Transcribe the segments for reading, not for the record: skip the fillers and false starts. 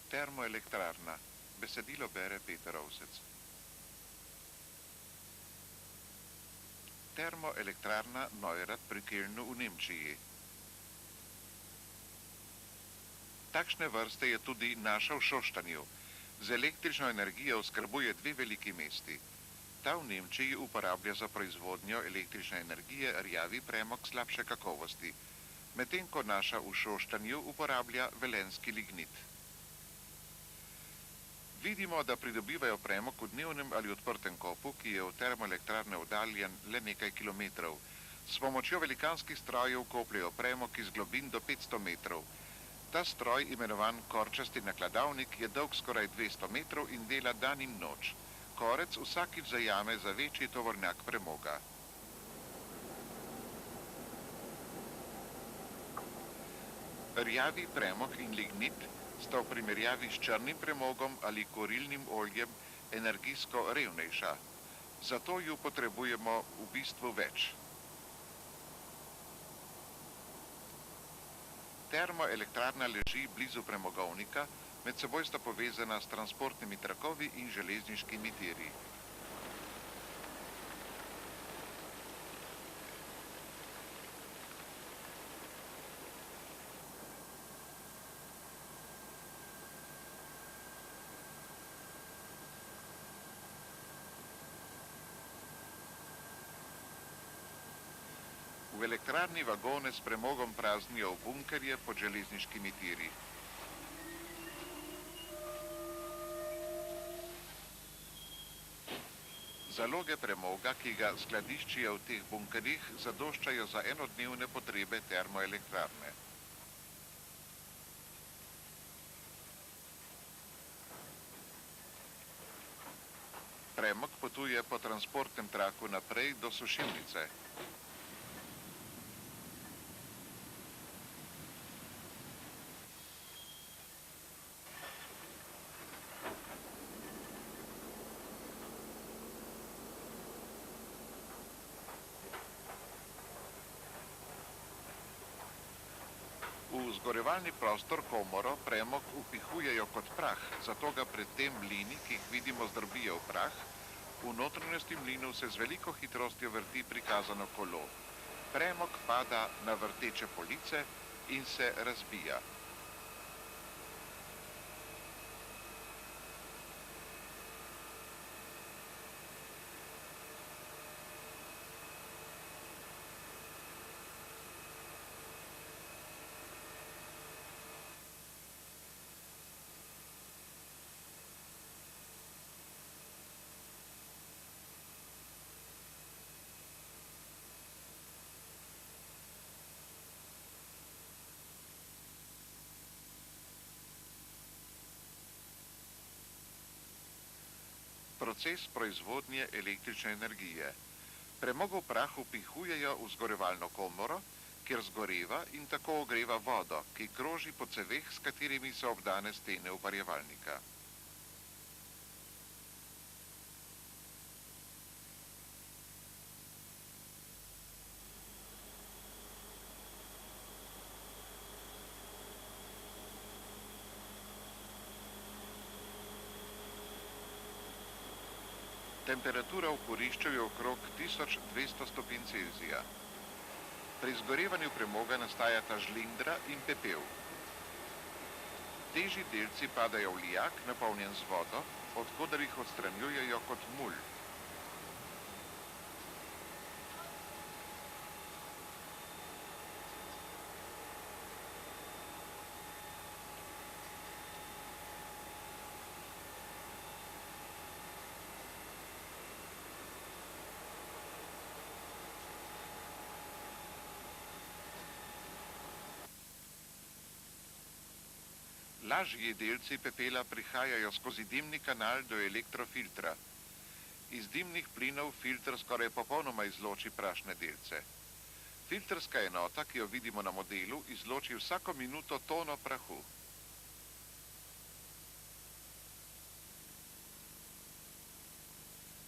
Termoelektrarna. Besedilo bere Peter Ovsec. Termoelektrarna Neurath pri Kelnu v Nemčiji. Takšne vrste je tudi naša v Šoštanju. Z električno energijo oskrbuje dve veliki mesti. Ta v Nemčiji uporablja za proizvodnjo električne energije rjavi premog slabše kakovosti, medtem ko naša v Šoštanju uporablja velenjski lignit. Vidimo, da pridobivajo premog v dnevnem ali odprtem kopu, ki je od termoelektrarne oddaljen le nekaj kilometrov. S pomočjo velikanskih strojev kopljejo premog iz globin do 500 metrov. Ta stroj, imenovan korčasti nakladavnik, je dolg skoraj 200 metrov in dela dan in noč. Korec vsakič zajame za večji tovornjak premoga. Rjavi premog in lignit sta v primerjavi s črnim premogom ali kurilnim oljem energijsko revnejša. Zato ju potrebujemo v bistvu več. Termoelektrarna leži blizu premogovnika, med seboj sta povezana s transportnimi trakovi in železniškimi tiri. V elektrarni vagone s premogom praznijo v bunkerje pod železniškimi tiri. Zaloge premoga, ki ga skladiščijo v teh bunkerjih, zadoščajo za enodnevne potrebe termoelektrarne. Premog potuje po transportnem traku naprej do sušilnice. V zgorevalni prostor komoro premog vpihujejo kot prah, zato ga predtem mlini, ki jih vidimo, zdrobijo v prah. V notranjosti mlinov se z veliko hitrostjo vrti prikazano kolo. Premog pada na vrteče police in se razbija. Proces proizvodnje električne energije. Premogov prah vpihujejo v zgorevalno komoro, kjer zgoreva in tako ogreva vodo, ki kroži po ceveh, s katerimi so obdane stene uparjevalnika. Temperatura v kurišču je okrog 1200 stopinj Celzija. Pri zgorevanju premoga nastajata žlindra in pepel. Težji delci padajo v lijak, napolnjen z vodo, od koder jih odstranjujejo kot mulj. Lažji delci pepela prihajajo skozi dimni kanal do elektrofiltra. Iz dimnih plinov filter skoraj popolnoma izloči prašne delce. Filtrska enota, ki jo vidimo na modelu, izloči vsako minuto tono prahu.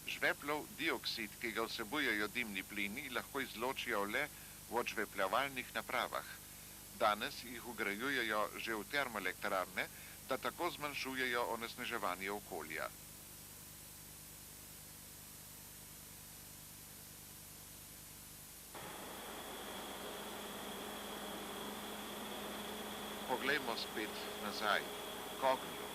Žveplov dioksid, ki ga vsebujejo dimni plini, lahko izločijo le v odžvepljevalnih napravah. Danes jih vgrajujejo že v termoelektrarne, da tako zmanjšujejo onesnaževanje okolja. Poglejmo spet nazaj, k ognju.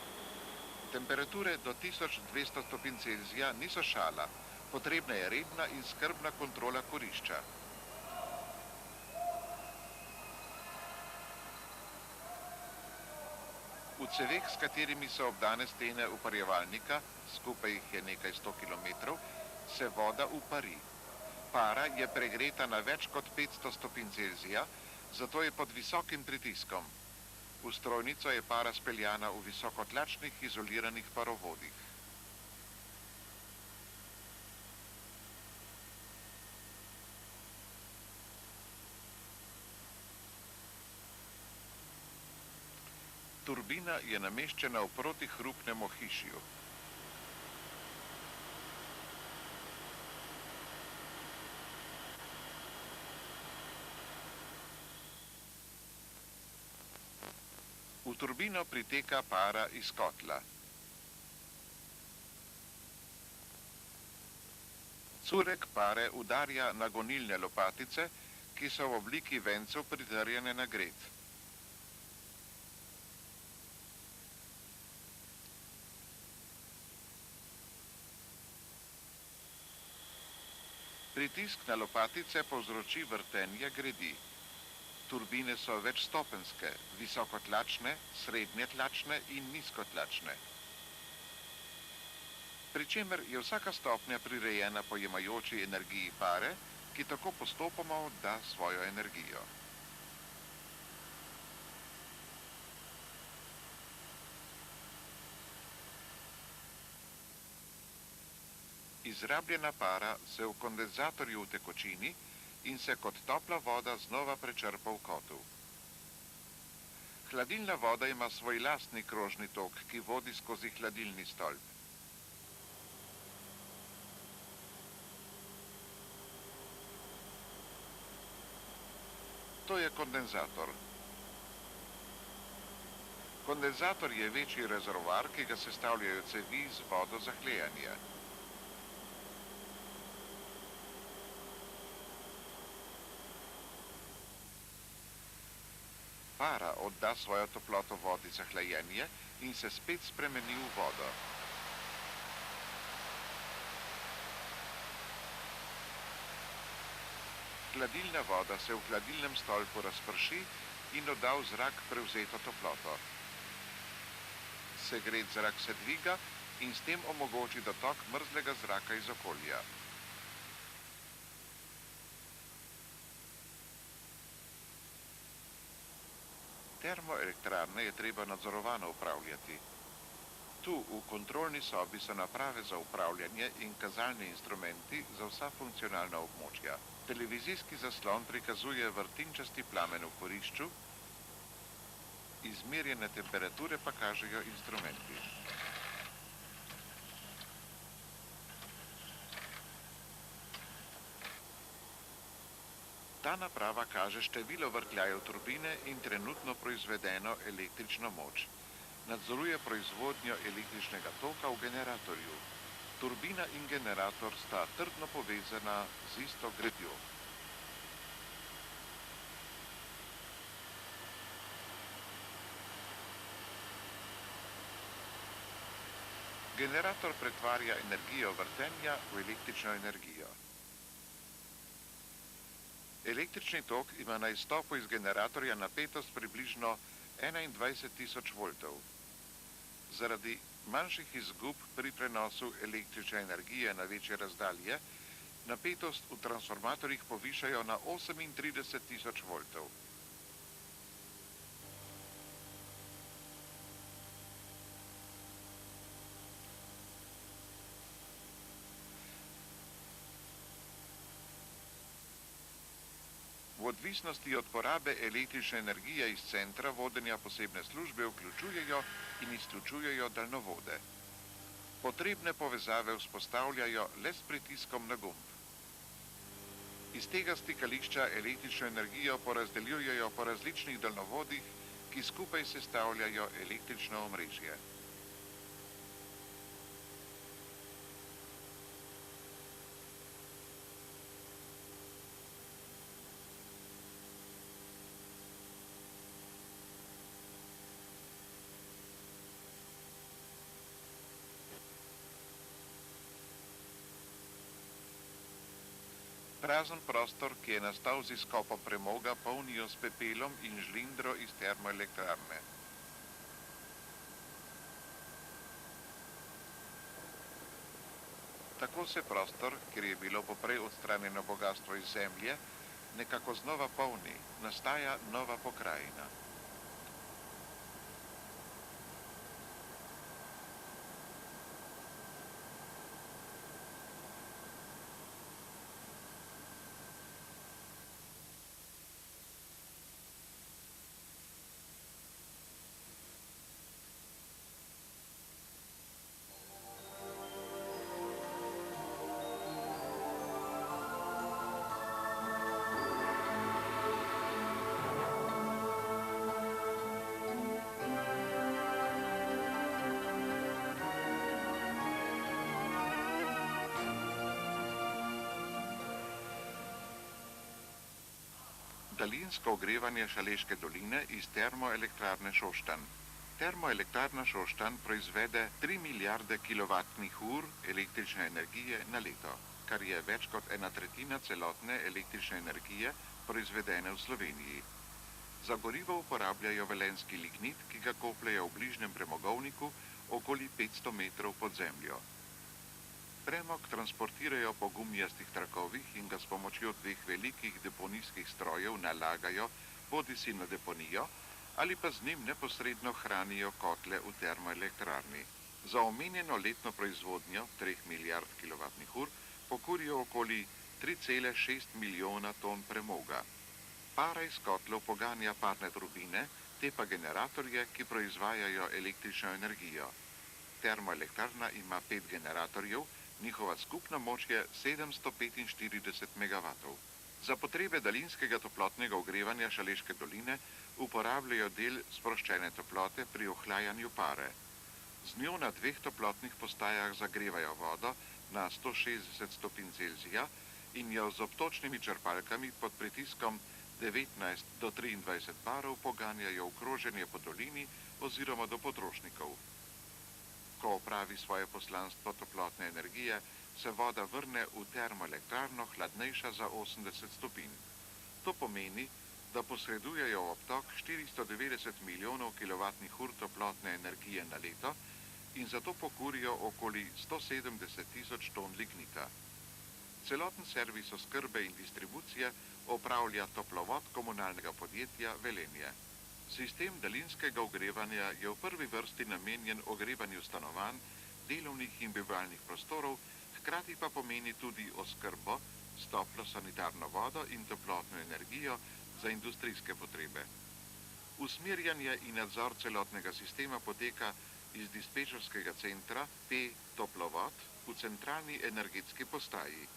Temperature do 1200 stopinj Celzija niso šala, potrebna je redna in skrbna kontrola kurišča. V ceveh, s katerimi so obdane stene uparjevalnika, skupaj jih je nekaj 100 kilometrov, se voda upari. Para je pregreta na več kot 500 stopinj Celzija, zato je pod visokim pritiskom. V strojnico je para speljana v visokotlačnih izoliranih parovodih. Turbina je nameščena v protihrupnem ohišju. V turbino priteka para iz kotla. Curek pare udarja na gonilne lopatice, ki so v obliki vencev pritrjene na gred. Pritisk na lopatice povzroči vrtenje gredi. Turbine so večstopenjske, visokotlačne, srednjetlačne in nizkotlačne. Pri čemer je vsaka stopnja prirejena pojemajoči energiji pare, ki tako postopoma odda svojo energijo. Izrabljena para se v kondenzatorju utekočini in se kot topla voda znova prečrpa v kotlu. Hladilna voda ima svoj lastni krožni tok, ki vodi skozi hladilni stolp. To je kondenzator. Kondenzator je večji rezervoar, ki ga sestavljajo cevi z vodo za hlajanje. Para odda svojo toploto vodi za hlajenje in se spet spremeni v vodo. Hladilna voda se v hladilnem stolpu razprši in odda v zrak prevzeto toploto. Segret zrak se dviga in s tem omogoči dotok mrzlega zraka iz okolja. Termoelektrarne je treba nadzorovano upravljati. Tu v kontrolni sobi so naprave za upravljanje in kazalni instrumenti za vsa funkcionalna območja. Televizijski zaslon prikazuje vrtinčasti plamen v kurišču, izmerjene temperature pa kažejo instrumenti. Ta naprava kaže število vrtljajev turbine in trenutno proizvedeno električno moč. Nadzoruje proizvodnjo električnega toka v generatorju. Turbina in generator sta trdno povezana z isto gredjo. Generator pretvarja energijo vrtenja v električno energijo. Električni tok ima na izstopu iz generatorja napetost približno 21.000 voltov. Zaradi manjših izgub pri prenosu električne energije na večje razdalje, napetost v transformatorjih povišajo na 38.000 voltov. V odvisnosti od porabe električne energije iz centra vodenja posebne službe vključujejo in izključujejo daljnovode. Potrebne povezave vzpostavljajo le s pritiskom na gumb. Iz tega stikališča električno energijo porazdeljujejo po različnih daljnovodih, ki skupaj sestavljajo električno omrežje. Prazen prostor, ki je nastal z izkopom premoga, polnijo s pepelom in žlindro iz termoelektrarne. Tako se prostor, kjer je bilo poprej odstranjeno bogastvo iz zemlje, nekako znova polni, nastaja nova pokrajina. Daljinsko ogrevanje Šaleške doline iz termoelektrarne Šoštanj. Termoelektrarna Šoštanj proizvede 3 milijarde kilovatnih ur električne energije na leto, kar je več kot 1/3 celotne električne energije proizvedene v Sloveniji. Za gorivo uporabljajo velenjski lignit, ki ga kopljejo v bližnjem premogovniku okoli 500 metrov pod zemljo. Premog transportirajo po gumijastih trakovih in ga s pomočjo 2 velikih deponijskih strojev nalagajo bodisi na deponijo ali pa z njim neposredno hranijo kotle v termoelektrarni. Za omenjeno letno proizvodnjo 3 milijard kilovatnih ur pokurijo okoli 3,6 milijona ton premoga. Para iz kotlov poganja parne turbine, te pa generatorje, ki proizvajajo električno energijo. Termoelektrarna ima 5 generatorjev, njihova skupna moč je 745 MW. Za potrebe daljinskega toplotnega ogrevanja Šaleške doline uporabljajo del sproščene toplote pri ohlajanju pare. Z njo na 2 toplotnih postajah zagrevajo vodo na 160 stopinj Celzija in jo z obtočnimi črpalkami pod pritiskom 19 do 23 barov poganjajo v kroženje po dolini oziroma do potrošnikov. Ko opravi svoje poslanstvo toplotne energije, se voda vrne v termoelektrarno hladnejša za 80 stopinj. To pomeni, da posredujejo v obtok 490 milijonov kilovatnih ur toplotne energije na leto in zato pokurijo okoli 170 tisoč ton lignita. Celoten servis oskrbe in distribucije opravlja toplovod komunalnega podjetja Velenje. Sistem daljinskega ogrevanja je v prvi vrsti namenjen ogrevanju stanovanj, delovnih in bivalnih prostorov, hkrati pa pomeni tudi oskrbo s toplo sanitarno vodo in toplotno energijo za industrijske potrebe. Usmerjanje in nadzor celotnega sistema poteka iz dispečerskega centra P-toplovod v centralni energetski postaji.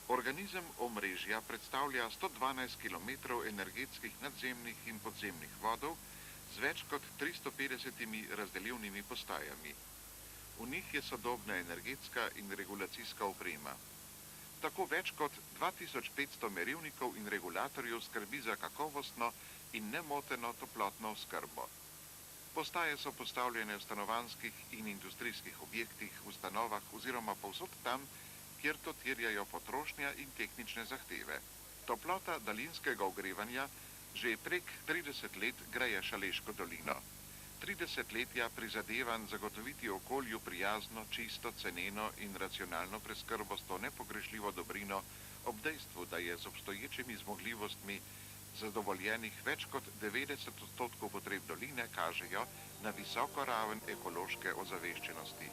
Organizem omrežja predstavlja 112 km energetskih nadzemnih in podzemnih vodov z več kot 350 razdelivnimi postajami. V njih je sodobna energetska in regulacijska oprema. Tako več kot 2500 merilnikov in regulatorjev skrbi za kakovostno in nemoteno toplotno oskrbo. Postaje so postavljene v stanovanjskih in industrijskih objektih, v stanovah oziroma povsod tam, kjer to terjajo potrošnja in tehnične zahteve. Toplota daljinskega ogrevanja že prek 30 let greje Šaleško dolino. 30 letja prizadevanj zagotoviti okolju prijazno, čisto, ceneno in racionalno preskrbo s to nepogrešljivo dobrino, ob dejstvu, da je z obstoječimi zmogljivostmi zadovoljenih več kot 90% potreb doline, kažejo na visoko raven ekološke ozaveščenosti.